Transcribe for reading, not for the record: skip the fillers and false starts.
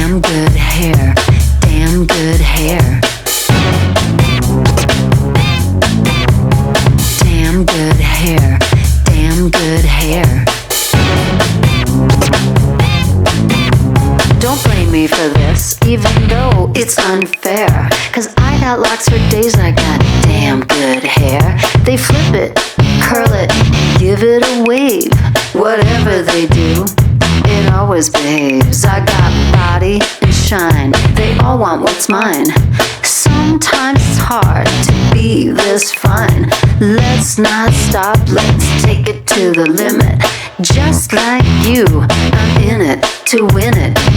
Damn good hair, damn good hair. Damn good hair, damn good hair. Don't blame me for this, even though it's unfair. Cause I got locks for days, I got damn good hair. They flip it, curl it, give it a wave. Whatever they do, it always behaves. I got body and shine, they all want what's mine. Sometimes it's hard to be this fine. Let's not stop, let's take it to the limit. Just like you, I'm in it to win it.